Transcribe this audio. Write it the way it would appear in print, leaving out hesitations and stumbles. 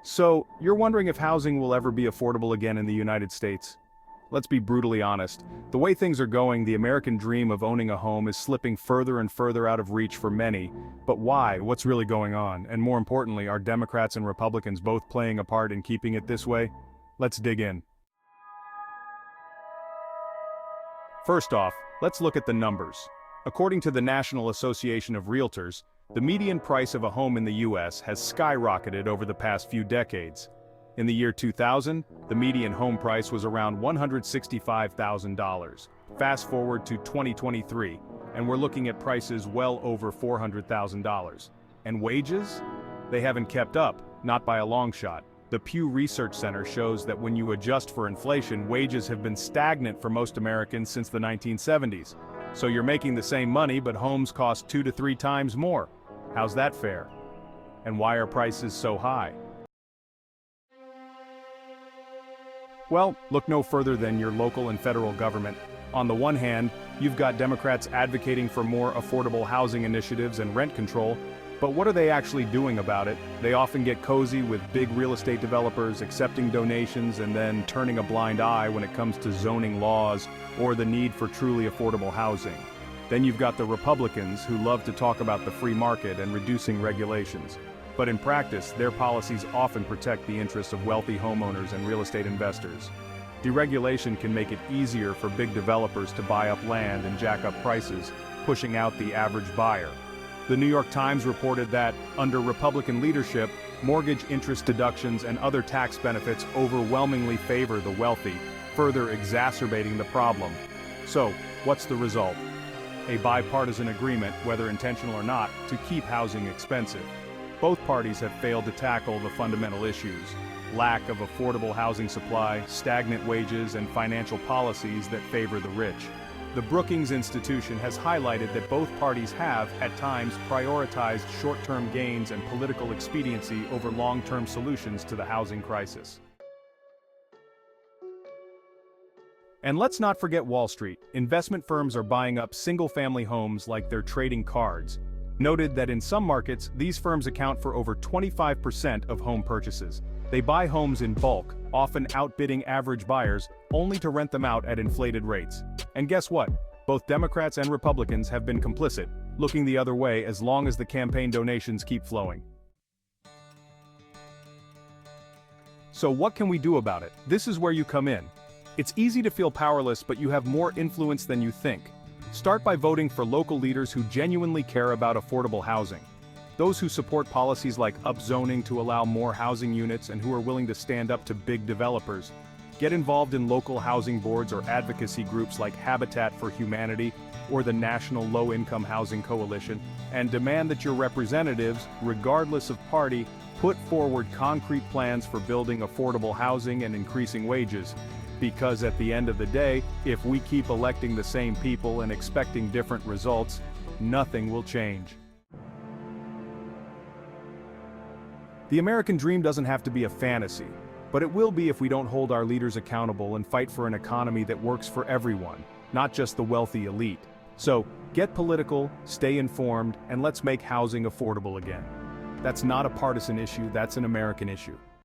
So, you're wondering if housing will ever be affordable again in the United States? Let's be brutally honest. The way things are going, the American dream of owning a home is slipping further and further out of reach for many. But why? What's really going on? And more importantly, are Democrats and Republicans both playing a part in keeping it this way? Let's dig in. First off, let's look at the numbers. According to the National Association of Realtors, the median price of a home in the US has skyrocketed over the past few decades. In the year 2000, the median home price was around $165,000. Fast forward to 2023, and we're looking at prices well over $400,000. And wages? They haven't kept up, not by a long shot. The Pew Research Center shows that when you adjust for inflation, wages have been stagnant for most Americans since the 1970s. So you're making the same money, but homes cost 2 to 3 times more. How's that fair? And why are prices so high? Well, look no further than your local and federal government. On the one hand, you've got Democrats advocating for more affordable housing initiatives and rent control, but what are they actually doing about it? They often get cozy with big real estate developers accepting donations and then turning a blind eye when it comes to zoning laws or the need for truly affordable housing. Then you've got the Republicans who love to talk about the free market and reducing regulations. But in practice, their policies often protect the interests of wealthy homeowners and real estate investors. Deregulation can make it easier for big developers to buy up land and jack up prices, pushing out the average buyer. The New York Times reported that, under Republican leadership, mortgage interest deductions and other tax benefits overwhelmingly favor the wealthy, further exacerbating the problem. So, what's the result? A bipartisan agreement, whether intentional or not, to keep housing expensive. Both parties have failed to tackle the fundamental issues: lack of affordable housing supply, stagnant wages, and financial policies that favor the rich. The Brookings Institution has highlighted that both parties have, at times, prioritized short-term gains and political expediency over long-term solutions to the housing crisis. And let's not forget Wall Street. Investment firms are buying up single-family homes like they're trading cards. Noted that in some markets, these firms account for over 25% of home purchases. They buy homes in bulk, often outbidding average buyers, only to rent them out at inflated rates. And guess what? Both Democrats and Republicans have been complicit, looking the other way as long as the campaign donations keep flowing. So what can we do about it? This is where you come in. It's easy to feel powerless, but you have more influence than you think. Start by voting for local leaders who genuinely care about affordable housing. Those who support policies like upzoning to allow more housing units and who are willing to stand up to big developers. Get involved in local housing boards or advocacy groups like Habitat for Humanity or the National Low-Income Housing Coalition, and demand that your representatives, regardless of party, put forward concrete plans for building affordable housing and increasing wages. Because at the end of the day, if we keep electing the same people and expecting different results, nothing will change. The American dream doesn't have to be a fantasy, but it will be if we don't hold our leaders accountable and fight for an economy that works for everyone, not just the wealthy elite. So, get political, stay informed, and let's make housing affordable again. That's not a partisan issue, that's an American issue.